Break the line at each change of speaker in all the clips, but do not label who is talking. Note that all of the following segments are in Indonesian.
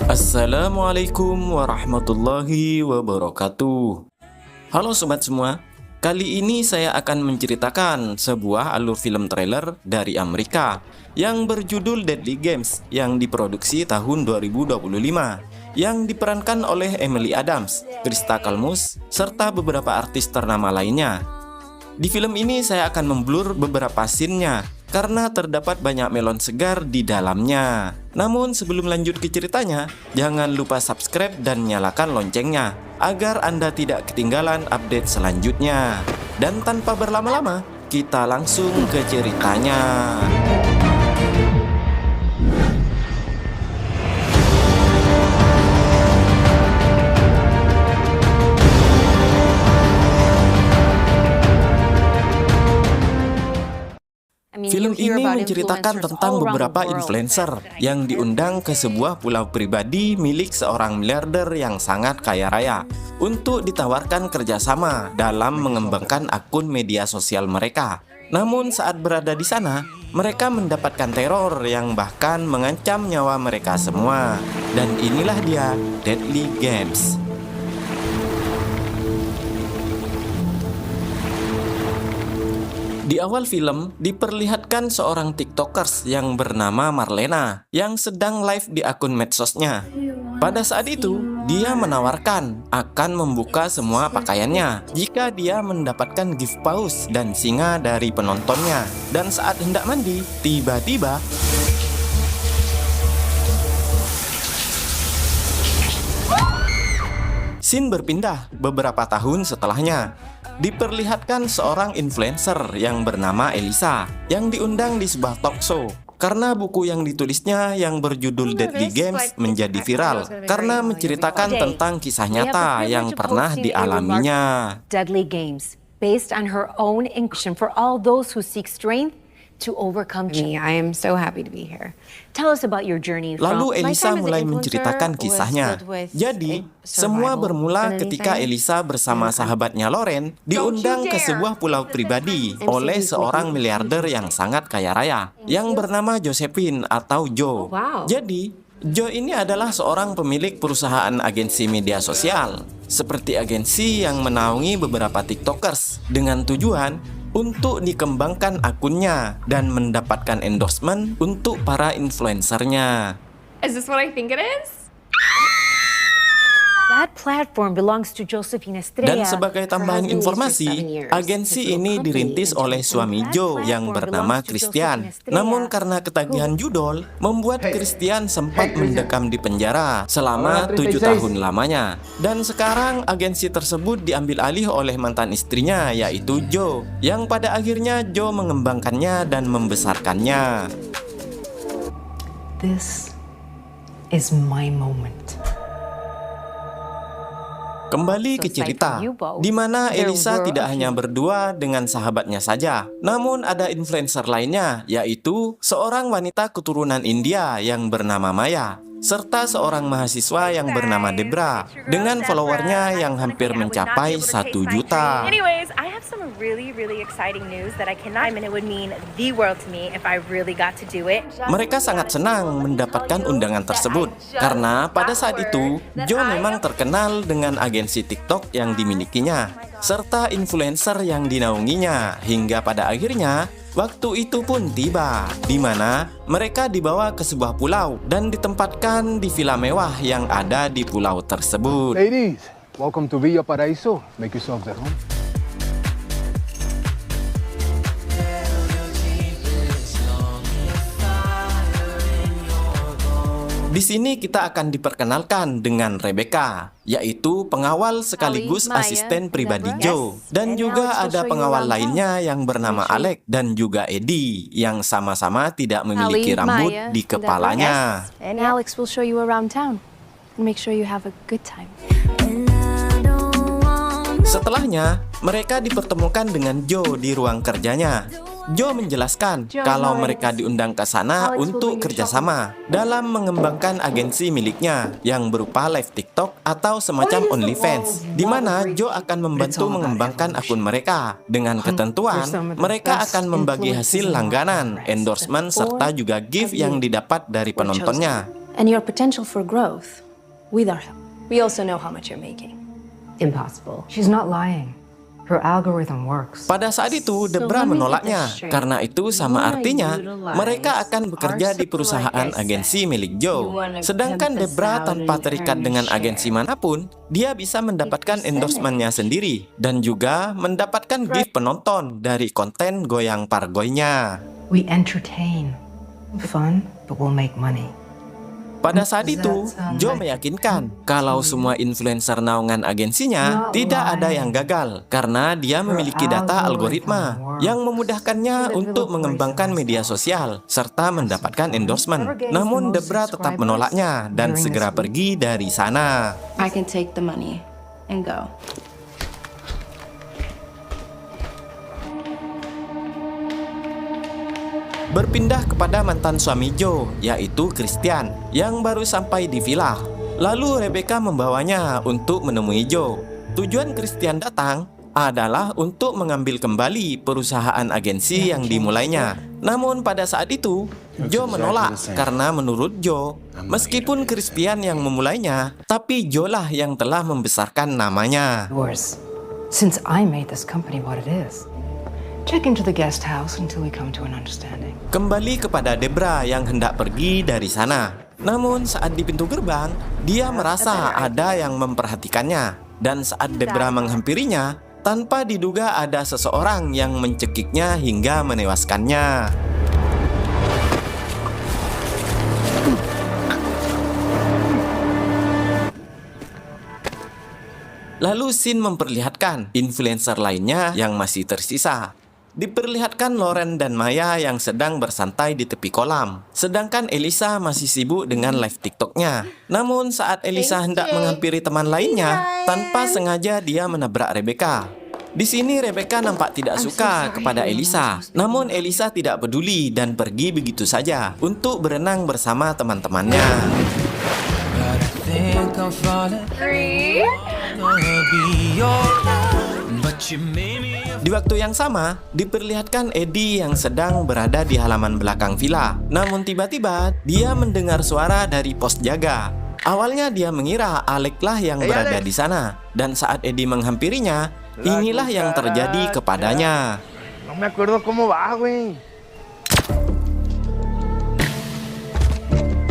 Assalamualaikum warahmatullahi wabarakatuh. Halo sobat semua, kali ini saya akan menceritakan sebuah alur film trailer dari Amerika yang berjudul Deadly Games yang diproduksi tahun 2025, yang diperankan oleh Emily Adams, Krista Kalmus, serta beberapa artis ternama lainnya. Di film ini saya akan memblur beberapa scene-nya karena terdapat banyak melon segar di dalamnya. Namun sebelum lanjut ke ceritanya, jangan lupa subscribe dan nyalakan loncengnya agar Anda tidak ketinggalan update selanjutnya. Dan tanpa berlama-lama, kita langsung ke ceritanya. Film ini menceritakan tentang beberapa influencer yang diundang ke sebuah pulau pribadi milik seorang miliarder yang sangat kaya raya untuk ditawarkan kerjasama dalam mengembangkan akun media sosial mereka. Namun saat berada di sana, mereka mendapatkan teror yang bahkan mengancam nyawa mereka semua. Dan inilah dia, Deadly Games. Di awal film, diperlihatkan seorang tiktokers yang bernama Marlena yang sedang live di akun medsosnya. Pada saat itu, dia menawarkan akan membuka semua pakaiannya jika dia mendapatkan gift paus dan singa dari penontonnya. Dan saat hendak mandi, tiba-tiba scene berpindah beberapa tahun setelahnya. Diperlihatkan seorang influencer yang bernama Elisa yang diundang di sebuah talk show karena buku yang ditulisnya yang berjudul Deadly Games menjadi viral karena menceritakan tentang kisah nyata yang pernah dialaminya.
Deadly Games, based on her own inspiration for all those who seek strength to overcome change. I am so happy to be here. Tell us about your journey.
Lalu Elisa mulai menceritakan kisahnya. Jadi, semua bermula ketika Elisa bersama sahabatnya Lauren diundang ke sebuah pulau pribadi oleh seorang miliarder yang sangat kaya raya yang bernama Josephine atau Joe. Jadi, Joe ini adalah seorang pemilik perusahaan agensi media sosial, seperti agensi yang menaungi beberapa tiktokers dengan tujuan untuk dikembangkan akunnya dan mendapatkan endorsement untuk para influencernya.
Is this what I think it is?
That platform belongs to Josephine Estrella.
Dan sebagai tambahan informasi, agensi ini dirintis oleh suami Joe yang bernama Christian. Namun karena ketagihan judol, membuat Christian sempat mendekam di penjara selama 7 tahun lamanya. Dan sekarang agensi tersebut diambil alih oleh mantan istrinya, yaitu Joe, yang pada akhirnya Joe mengembangkannya dan membesarkannya.
This is my moment.
Kembali ke cerita, di mana Elisa tidak hanya berdua dengan sahabatnya saja, namun ada influencer lainnya, yaitu seorang wanita keturunan India yang bernama Maya, serta seorang mahasiswa yang bernama Debra, dengan followernya yang hampir mencapai 1 juta.
Anyways, I have some really exciting news that I cannot, and it would mean the world to me if I really got to do it.
Mereka sangat senang mendapatkan undangan tersebut, karena pada saat itu, Joe memang terkenal dengan agensi TikTok yang dimilikinya, serta influencer yang dinaunginya, hingga pada akhirnya, waktu itu pun tiba, di mana mereka dibawa ke sebuah pulau dan ditempatkan di villa mewah yang ada di pulau tersebut.
Ladies, welcome to Villa Paraíso. Make yourselves at home.
Di sini kita akan diperkenalkan dengan Rebecca, yaitu pengawal sekaligus asisten pribadi Joe. Dan juga ada pengawal lainnya yang bernama Alex dan juga Eddie, yang sama-sama tidak memiliki rambut di kepalanya.
And Alex will show you around town and make sure you have a good time.
Setelahnya, mereka dipertemukan dengan Joe di ruang kerjanya. Joe menjelaskan kalau mereka diundang ke sana untuk kerjasama dalam mengembangkan agensi miliknya yang berupa live TikTok atau semacam OnlyFans, di mana Joe akan membantu mengembangkan akun mereka dengan ketentuan mereka akan membagi hasil langganan, endorsement, serta juga gift yang didapat dari penontonnya.
And your potential for growth with our help. We also know how much you're making.
Impossible. She's not lying. Her algorithm works.
Pada saat itu, Debra menolaknya. Karena itu sama artinya, mereka akan bekerja di perusahaan agensi milik Joe. Sedangkan Debra tanpa terikat dengan agensi manapun, dia bisa mendapatkan endorsement-nya sendiri. Dan juga mendapatkan gift penonton dari konten goyang pargoynya.
We entertain. Fun, but we'll make money.
Pada saat itu, Joe meyakinkan kalau semua influencer naungan agensinya tidak ada yang gagal karena dia memiliki data algoritma yang memudahkannya untuk mengembangkan media sosial serta mendapatkan endorsement. Namun Debra tetap menolaknya dan segera pergi dari sana.
I can take the money and go.
Berpindah kepada mantan suami Joe, yaitu Christian, yang baru sampai di villa. Lalu Rebecca membawanya untuk menemui Joe. Tujuan Christian datang adalah untuk mengambil kembali perusahaan agensi yang dimulainya. Namun pada saat itu, Joe menolak karena menurut Joe, meskipun Christian yang memulainya, tapi Joe lah yang telah membesarkan namanya.
Since I made this company what it is. Check into the guest house until we come to an understanding.
Kembali kepada Debra yang hendak pergi dari sana. Namun saat di pintu gerbang, dia merasa ada yang memperhatikannya. Dan saat Debra menghampirinya, tanpa diduga ada seseorang yang mencekiknya hingga menewaskannya. Lalu scene memperlihatkan influencer lainnya yang masih tersisa. Diperlihatkan Lauren dan Maya yang sedang bersantai di tepi kolam. Sedangkan Elisa masih sibuk dengan live TikToknya. Namun saat Elisa hendak menghampiri teman lainnya, tanpa sengaja dia menabrak Rebecca. Di sini Rebecca nampak tidak suka kepada Elisa. Namun Elisa tidak peduli dan pergi begitu saja untuk berenang bersama teman-temannya. Di waktu yang sama, diperlihatkan Eddie yang sedang berada di halaman belakang villa. Namun tiba-tiba, dia mendengar suara dari pos jaga. Awalnya dia mengira Alec lah yang berada di sana. Dan saat Eddie menghampirinya, inilah yang terjadi kepadanya.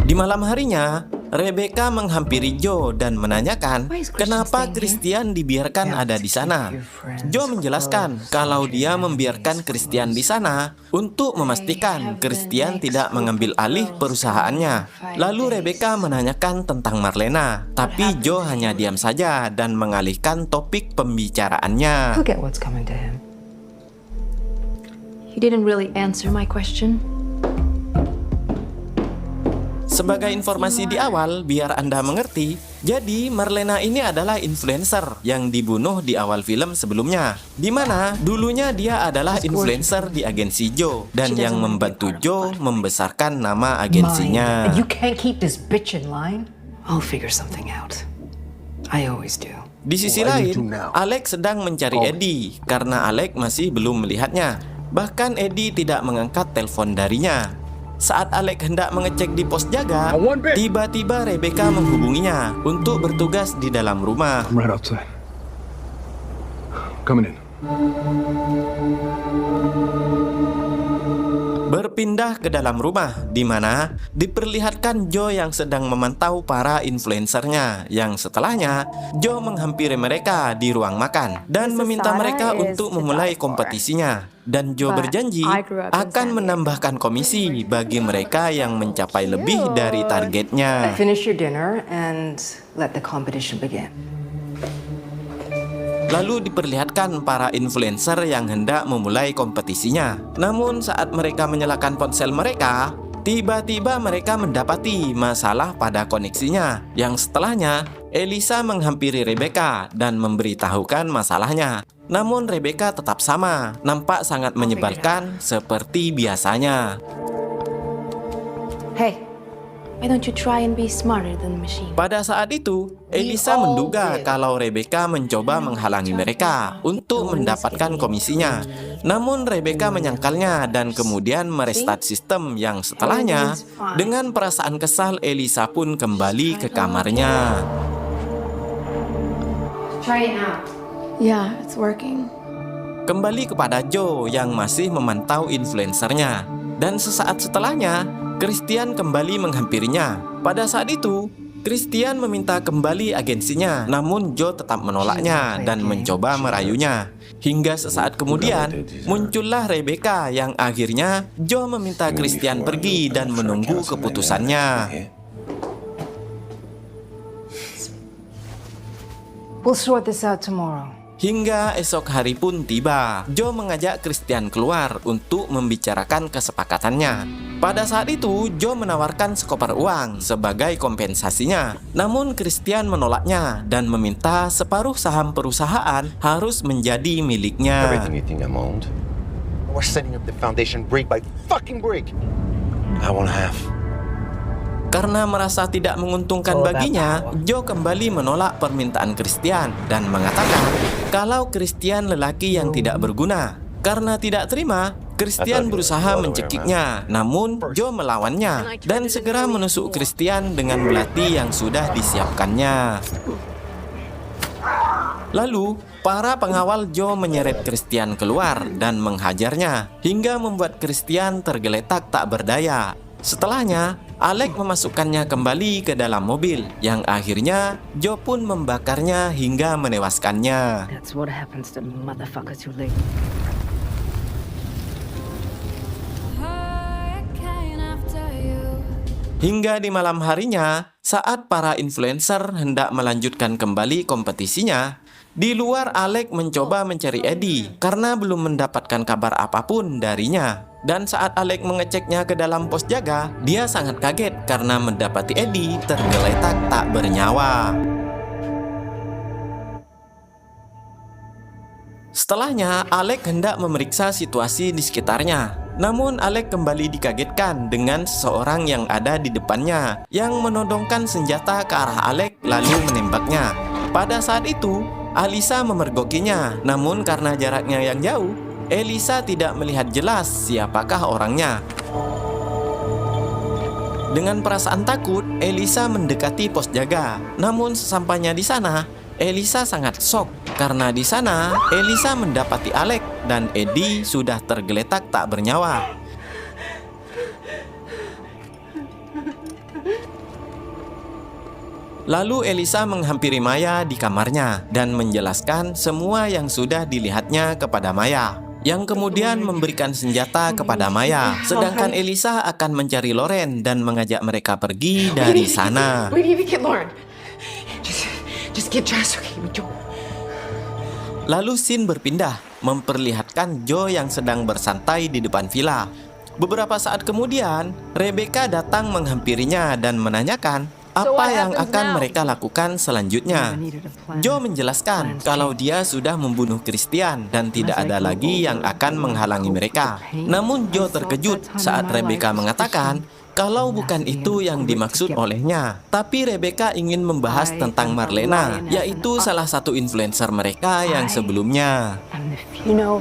Di malam harinya, Rebecca menghampiri Joe dan menanyakan kenapa Christian dibiarkan ada di sana. Joe menjelaskan kalau dia membiarkan Christian di sana untuk memastikan Christian tidak mengambil alih perusahaannya. Lalu Rebecca menanyakan tentang Marlena, tapi Joe hanya diam saja dan mengalihkan topik pembicaraannya.
Look at what's coming to him.
He didn't really answer my question.
Sebagai informasi di awal, biar Anda mengerti, jadi Marlena ini adalah influencer yang dibunuh di awal film sebelumnya, di mana dulunya dia adalah influencer di agensi Joe dan yang membantu Joe membesarkan nama agensinya.
You can't keep this bitch in line. I'll figure something out. I always do.
Di sisi lain, Alex sedang mencari Eddie karena Alex masih belum melihatnya. Bahkan Eddie tidak mengangkat telepon darinya. Saat Alex hendak mengecek di pos jaga, tiba-tiba Rebecca menghubunginya untuk bertugas di dalam rumah.
I'm right outside. Coming in.
Berpindah ke dalam rumah, di mana diperlihatkan Joe yang sedang memantau para influencernya, yang setelahnya Joe menghampiri mereka di ruang makan dan meminta mereka untuk memulai kompetisinya. Dan Joe berjanji akan menambahkan komisi bagi mereka yang mencapai lebih dari targetnya.
Finish your dinner and let the competition begin.
Lalu diperlihatkan para influencer yang hendak memulai kompetisinya. Namun saat mereka menyalakan ponsel mereka, tiba-tiba mereka mendapati masalah pada koneksinya. Yang setelahnya, Elisa menghampiri Rebecca dan memberitahukan masalahnya. Namun Rebecca tetap sama, nampak sangat menyebalkan seperti biasanya.
Hey, why don't you try and be smarter than the machine?
Pada saat itu, Elisa menduga kalau Rebecca mencoba menghalangi mereka untuk mendapatkan komisinya. Namun Rebecca menyangkalnya dan kemudian merestart sistem yang setelahnya, dengan perasaan kesal Elisa pun kembali ke kamarnya.
Try it now.
Yeah, it's working.
Kembali kepada Joe yang masih memantau influencernya. Dan sesaat setelahnya, Christian kembali menghampirinya. Pada saat itu, Christian meminta kembali agensinya, namun Joe tetap menolaknya dan mencoba merayunya. Hingga sesaat kemudian, muncullah Rebecca yang akhirnya Joe meminta Christian pergi dan menunggu keputusannya.
We'll sort this out tomorrow.
Hingga esok hari pun tiba, Joe mengajak Christian keluar untuk membicarakan kesepakatannya. Pada saat itu, Joe menawarkan sekoper uang sebagai kompensasinya. Namun Christian menolaknya dan meminta separuh saham perusahaan harus menjadi miliknya.
Everything you think I'm owned. We're setting up the foundation brick by fucking brick. I want half.
Karena merasa tidak menguntungkan baginya, Joe kembali menolak permintaan Christian dan mengatakan kalau Christian lelaki yang tidak berguna. Karena tidak terima, Christian berusaha mencekiknya, namun Joe melawannya dan segera menusuk Christian dengan belati yang sudah disiapkannya. Lalu, para pengawal Joe menyeret Christian keluar dan menghajarnya hingga membuat Christian tergeletak tak berdaya. Setelahnya, Alec memasukkannya kembali ke dalam mobil, yang akhirnya Joe pun membakarnya hingga menewaskannya.
That's what happens to motherfuckers who live.
Hingga di malam harinya, saat para influencer hendak melanjutkan kembali kompetisinya, di luar Alec mencoba mencari Eddie karena belum mendapatkan kabar apapun darinya. Dan saat Alec mengeceknya ke dalam pos jaga, dia sangat kaget karena mendapati Eddie tergeletak tak bernyawa. Setelahnya, Alec hendak memeriksa situasi di sekitarnya. Namun Alec kembali dikagetkan dengan seseorang yang ada di depannya yang menodongkan senjata ke arah Alec lalu menembaknya. Pada saat itu, Alisa memergokinya, namun karena jaraknya yang jauh, Elisa tidak melihat jelas siapakah orangnya. Dengan perasaan takut, Elisa mendekati pos jaga. Namun sesampainya di sana, Elisa sangat shock karena di sana Elisa mendapati Alec dan Eddie sudah tergeletak tak bernyawa. Lalu Elisa menghampiri Maya di kamarnya dan menjelaskan semua yang sudah dilihatnya kepada Maya, yang kemudian memberikan senjata kepada Maya. Sedangkan Elisa akan mencari Lauren dan mengajak mereka pergi dari sana.
We need to get Lauren. Just get dressed, okay?
Lalu scene berpindah, memperlihatkan Joe yang sedang bersantai di depan villa. Beberapa saat kemudian, Rebecca datang menghampirinya dan menanyakan apa yang akan mereka lakukan selanjutnya. Joe menjelaskan kalau dia sudah membunuh Christian dan tidak ada lagi yang akan menghalangi mereka. Namun Joe terkejut saat Rebecca mengatakan kalau bukan itu yang dimaksud olehnya. Tapi Rebecca ingin membahas tentang Marlena, yaitu salah satu influencer mereka yang sebelumnya.
You know,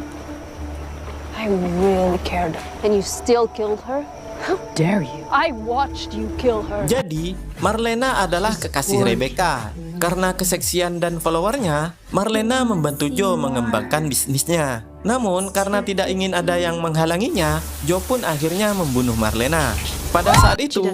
I really cared. And you still killed her?
How dare you?
I watched you kill her.
Jadi, Marlena adalah kekasih Rebecca. Karena keseksian dan followernya, Marlena membantu Joe mengembangkan bisnisnya. Namun, karena tidak ingin ada yang menghalanginya, Joe pun akhirnya membunuh Marlena. Pada saat itu,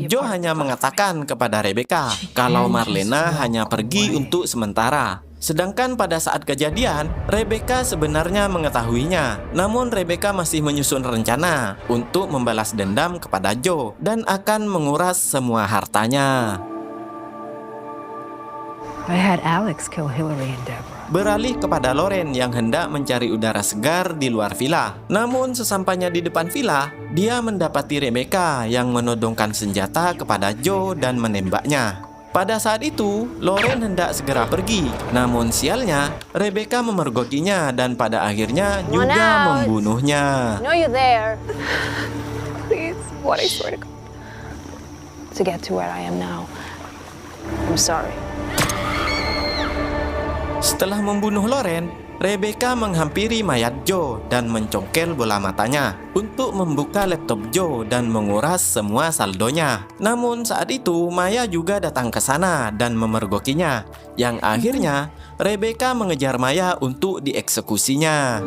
Joe hanya mengatakan kepada Rebecca kalau Marlena hanya pergi untuk sementara. Sedangkan pada saat kejadian, Rebecca sebenarnya mengetahuinya. Namun Rebecca masih menyusun rencana untuk membalas dendam kepada Joe dan akan menguras semua hartanya.
I had Alex kill Hillary and Deborah.
Beralih kepada Lauren yang hendak mencari udara segar di luar villa. Namun sesampainya di depan villa, dia mendapati Rebecca yang menodongkan senjata kepada Joe dan menembaknya. Pada saat itu, Loren hendak segera pergi. Namun sialnya, Rebecca memergokinya dan pada akhirnya juga membunuhnya.
I know you're there. Please, what I swear to God. To get to where I am now. I'm sorry.
Setelah membunuh Loren, Rebecca menghampiri mayat Joe dan mencongkel bola matanya untuk membuka laptop Joe dan menguras semua saldonya. Namun saat itu Maya juga datang ke sana dan memergokinya, yang akhirnya Rebecca mengejar Maya untuk dieksekusinya.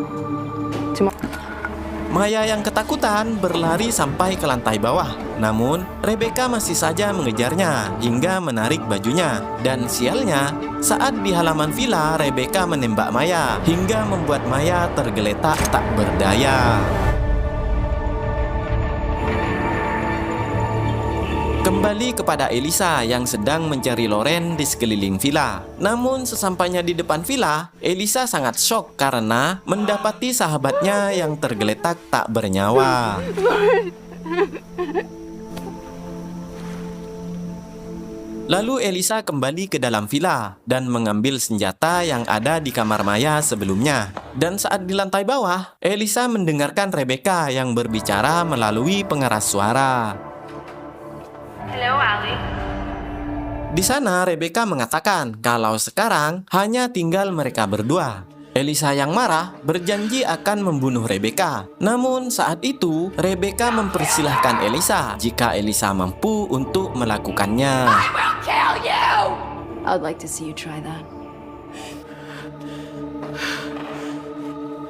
Maya yang ketakutan berlari sampai ke lantai bawah. Namun, Rebecca masih saja mengejarnya hingga menarik bajunya. Dan sialnya, saat di halaman villa, Rebecca menembak Maya hingga membuat Maya tergeletak tak berdaya. Kembali kepada Elisa yang sedang mencari Loren di sekeliling villa. Namun sesampainya di depan villa, Elisa sangat shock karena mendapati sahabatnya yang tergeletak tak bernyawa. Lalu Elisa kembali ke dalam villa dan mengambil senjata yang ada di kamar Maya sebelumnya. Dan saat di lantai bawah, Elisa mendengarkan Rebecca yang berbicara melalui pengeras suara.
Hello, Ali.
Di sana Rebecca mengatakan kalau sekarang hanya tinggal mereka berdua. Elisa yang marah berjanji akan membunuh Rebecca. Namun saat itu Rebecca mempersilahkan Elisa jika Elisa mampu untuk melakukannya.
I'd like to see you try that.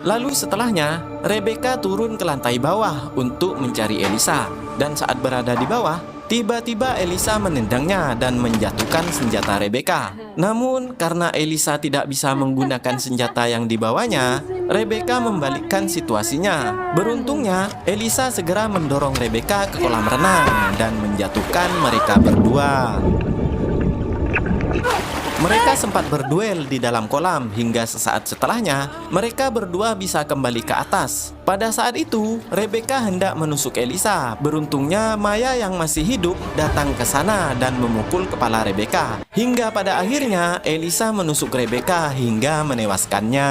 Lalu setelahnya Rebecca turun ke lantai bawah untuk mencari Elisa. Dan saat berada di bawah, tiba-tiba Elisa menendangnya dan menjatuhkan senjata Rebecca. Namun karena Elisa tidak bisa menggunakan senjata yang dibawanya, Rebecca membalikkan situasinya. Beruntungnya, Elisa segera mendorong Rebecca ke kolam renang dan menjatuhkan mereka berdua. Mereka sempat berduel di dalam kolam hingga sesaat setelahnya mereka berdua bisa kembali ke atas. Pada saat itu, Rebecca hendak menusuk Elisa. Beruntungnya Maya yang masih hidup datang ke sana dan memukul kepala Rebecca. Hingga pada akhirnya Elisa menusuk Rebecca hingga menewaskannya.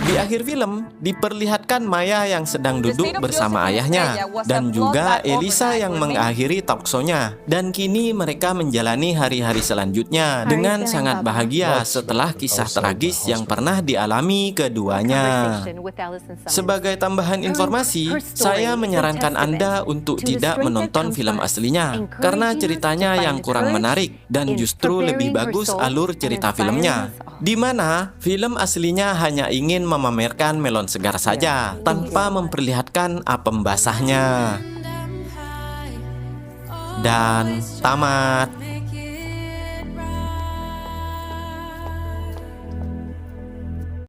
Di akhir film, diperlihatkan Maya yang sedang duduk bersama ayahnya dan juga Elisa yang mengakhiri talkshow-nya. Dan kini mereka menjalani hari-hari selanjutnya dengan sangat bahagia setelah kisah tragis yang pernah dialami keduanya. Sebagai tambahan informasi, saya menyarankan Anda untuk tidak menonton film aslinya karena ceritanya yang kurang menarik dan justru lebih bagus alur cerita filmnya, di mana film aslinya hanya ingin memamerkan melon segar saja tanpa memperlihatkan apem basahnya. Dan tamat.